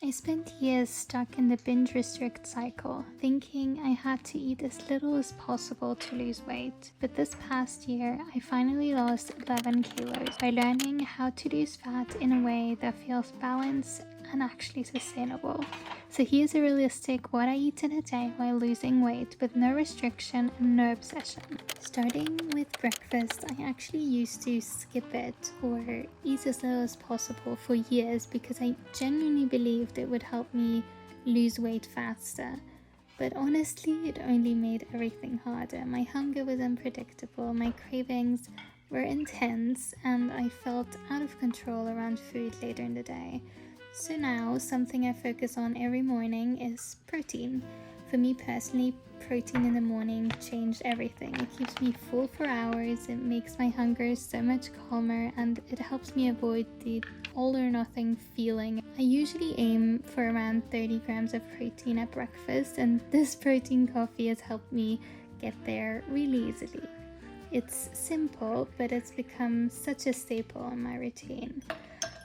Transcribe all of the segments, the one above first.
I spent years stuck in the binge-restrict cycle, thinking I had to eat as little as possible to lose weight. But this past year, I finally lost 11 kilos by learning how to lose fat in a way that feels balanced and actually sustainable. So here's a realistic what I eat in a day while losing weight with no restriction and no obsession. Starting with breakfast, I actually used to skip it or eat as little as possible for years because I genuinely believed it would help me lose weight faster. But honestly, it only made everything harder. My hunger was unpredictable, my cravings were intense, and I felt out of control around food later in the day. So now, something I focus on every morning is protein. For me personally, protein in the morning changed everything. It keeps me full for hours, it makes my hunger so much calmer, and it helps me avoid the all or nothing feeling. I usually aim for around 30 grams of protein at breakfast, and this protein coffee has helped me get there really easily. It's simple, but it's become such a staple in my routine.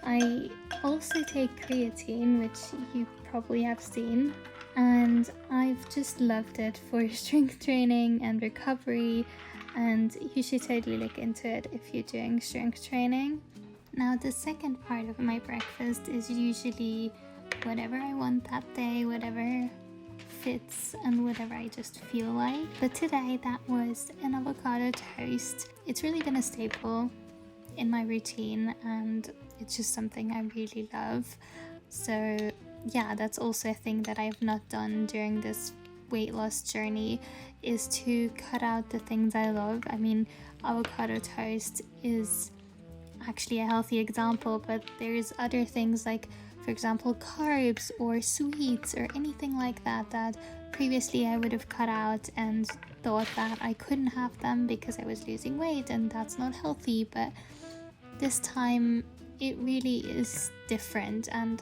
I also take creatine, which you probably have seen, and I've just loved it for strength training and recovery, and you should totally look into it if you're doing strength training. Now, the second part of my breakfast is usually whatever I want that day, whatever fits and whatever I just feel like. But today that was an avocado toast. It's really been a staple in my routine and it's just something I really love. So yeah, that's also a thing that I've not done during this weight loss journey, is to cut out the things I love. I mean, avocado toast is actually a healthy example, but there's other things like, for example, carbs or sweets or anything like that that previously I would have cut out and thought that I couldn't have them because I was losing weight and that's not healthy. But this time it really is different, and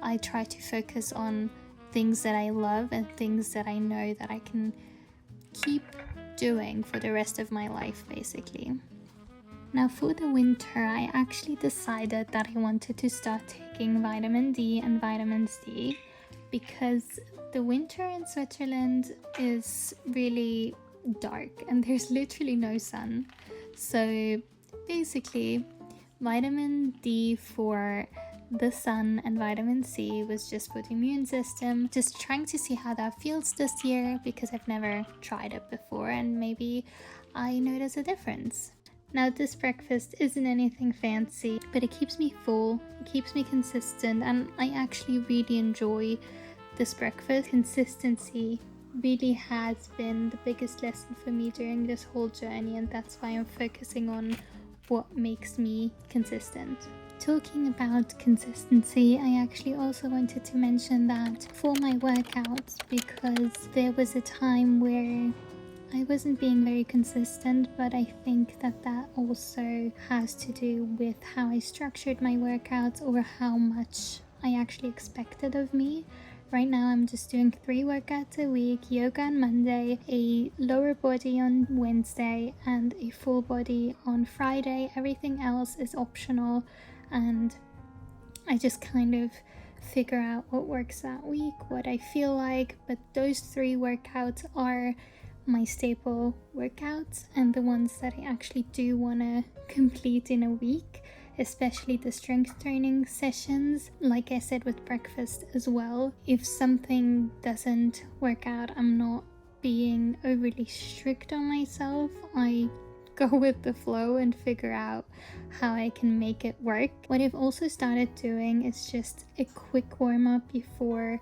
I try to focus on things that I love and things that I know that I can keep doing for the rest of my life, basically. Now, for the winter, I actually decided that I wanted to start taking vitamin D and vitamin C because the winter in Switzerland is really dark and there's literally no sun. So basically, vitamin D for the sun and vitamin C was just for the immune system. Just trying to see how that feels this year because I've never tried it before and maybe I notice a difference. Now, this breakfast isn't anything fancy, but it keeps me full, it keeps me consistent, and I actually really enjoy this breakfast. Consistency really has been the biggest lesson for me during this whole journey, and that's why I'm focusing on what makes me consistent. Talking about consistency, I actually also wanted to mention that for my workouts, because there was a time where I wasn't being very consistent, but I think that also has to do with how I structured my workouts or how much I actually expected of me. Right now I'm just doing 3 workouts a week: yoga on Monday, a lower body on Wednesday, and a full body on Friday. Everything else is optional, and I just kind of figure out what works that week, what I feel like. But those 3 workouts are my staple workouts and the ones that I actually do want to complete in a week, especially the strength training sessions. Like I said with breakfast as well, if something doesn't work out, I'm not being overly strict on myself. I go with the flow and figure out how I can make it work. What I've also started doing is just a quick warm-up before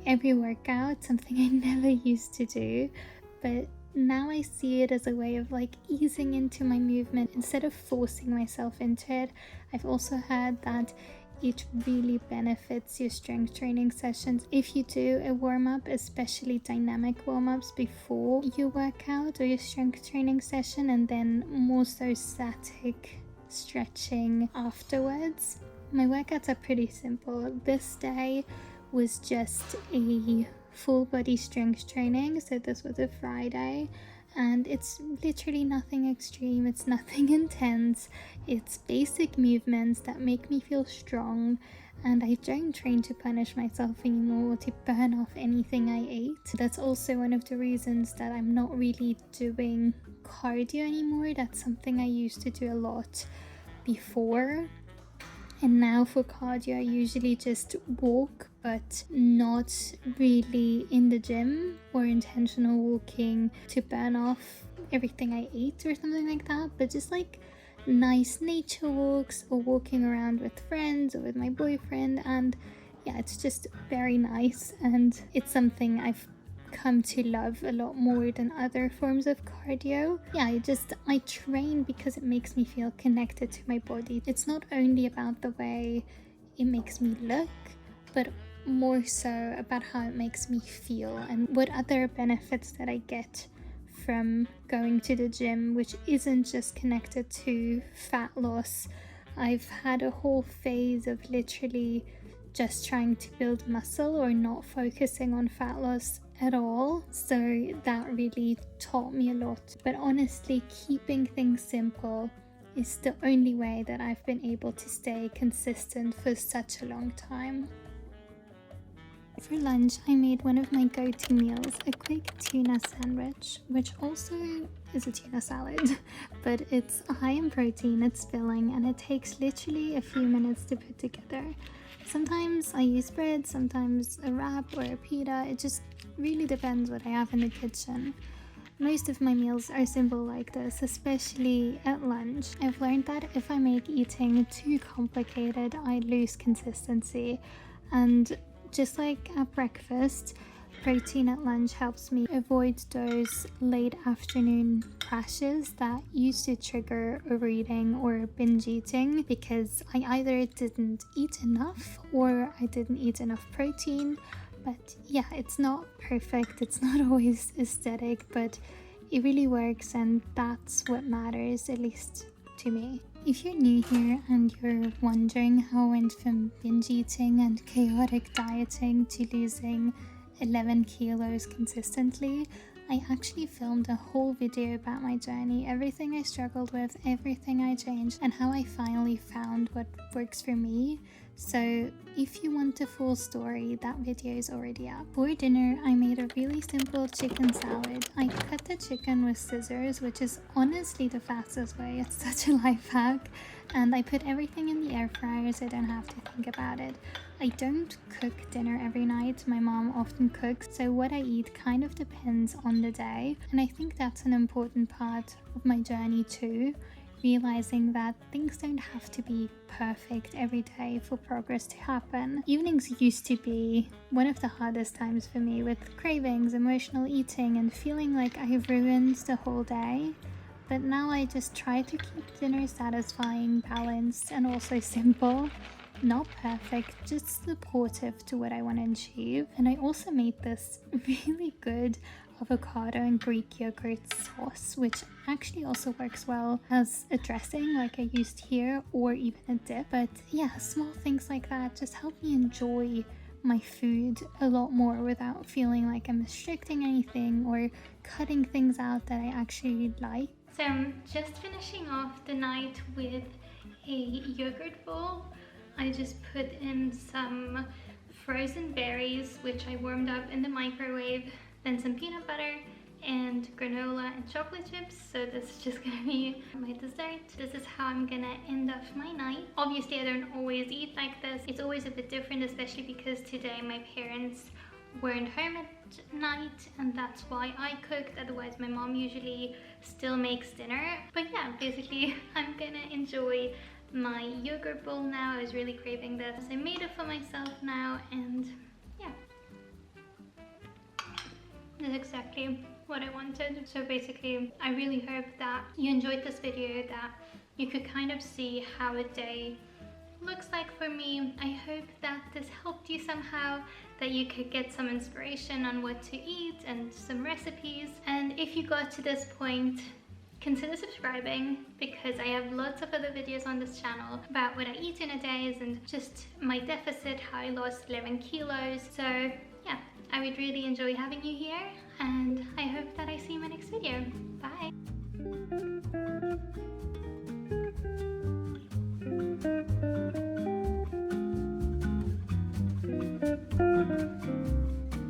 every workout, something I never used to do, but now I see it as a way of like easing into my movement instead of forcing myself into it. I've also heard that it really benefits your strength training sessions if you do a warm-up, especially dynamic warm-ups before your workout or your strength training session, and then more so static stretching afterwards. My workouts are pretty simple. This day was just a full body strength training, so this was a Friday, and it's literally nothing extreme, it's nothing intense. It's basic movements that make me feel strong, and I don't train to punish myself anymore or to burn off anything I ate. That's also one of the reasons that I'm not really doing cardio anymore. That's something I used to do a lot before. And now for cardio, I usually just walk, but not really in the gym or intentional walking to burn off everything I ate or something like that, but just like nice nature walks or walking around with friends or with my boyfriend. And yeah, it's just very nice, and it's something I've come to love a lot more than other forms of cardio. Yeah, I train because it makes me feel connected to my body. It's not only about the way it makes me look, but more so about how it makes me feel and what other benefits that I get from going to the gym, which isn't just connected to fat loss. I've had a whole phase of literally just trying to build muscle or not focusing on fat loss at all, so that really taught me a lot. But honestly, keeping things simple is the only way that I've been able to stay consistent for such a long time. For lunch, I made one of my go-to meals, a quick tuna sandwich, which also is a tuna salad, but it's high in protein, it's filling, and it takes literally a few minutes to put together. Sometimes I use bread, sometimes a wrap or a pita. It just really depends what I have in the kitchen. Most of my meals are simple like this, especially at lunch. I've learned that if I make eating too complicated, I lose consistency. And just like at breakfast, protein at lunch helps me avoid those late afternoon crashes that used to trigger overeating or binge eating, because I either didn't eat enough or I didn't eat enough protein. But yeah, it's not perfect, it's not always aesthetic, but it really works, and that's what matters, at least to me. If you're new here and you're wondering how I went from binge eating and chaotic dieting to losing 11 kilos consistently, I actually filmed a whole video about my journey, everything I struggled with, everything I changed, and how I finally found what works for me. So if you want the full story, that video is already up. For dinner, I made a really simple chicken salad. I cut the chicken with scissors, which is honestly the fastest way. It's such a life hack. And I put everything in the air fryer so I don't have to think about it. I don't cook dinner every night. My mom often cooks, so what I eat kind of depends on the day. And I think that's an important part of my journey too. Realizing that things don't have to be perfect every day for progress to happen. Evenings used to be one of the hardest times for me, with cravings, emotional eating, and feeling like I ruined the whole day. But now I just try to keep dinner satisfying, balanced, and also simple. Not perfect, just supportive to what I want to achieve. And I also made this really good avocado and Greek yogurt sauce, which actually also works well as a dressing like I used here, or even a dip. But yeah, small things like that just help me enjoy my food a lot more without feeling like I'm restricting anything or cutting things out that I actually like. So I'm just finishing off the night with a yogurt bowl. I just put in some frozen berries, which I warmed up in the microwave, then some peanut butter and granola and chocolate chips. So this is just gonna be my dessert. This is how I'm gonna end off my night. Obviously I don't always eat like this. It's always a bit different, especially because today my parents weren't home at night, and that's why I cooked. Otherwise my mom usually still makes dinner. But yeah, basically I'm gonna enjoy my yogurt bowl now. I was really craving this. I made it for myself now, and yeah, that's exactly what I wanted. So basically I really hope that you enjoyed this video, that you could kind of see how a day looks like for me. I hope that this helped you somehow, that you could get some inspiration on what to eat and some recipes. And if you got to this point, Consider subscribing because I have lots of other videos on this channel about what I eat in a day and just my deficit, how I lost 11 kilos. So yeah, I would really enjoy having you here, and I hope that I see you in my next video. Bye!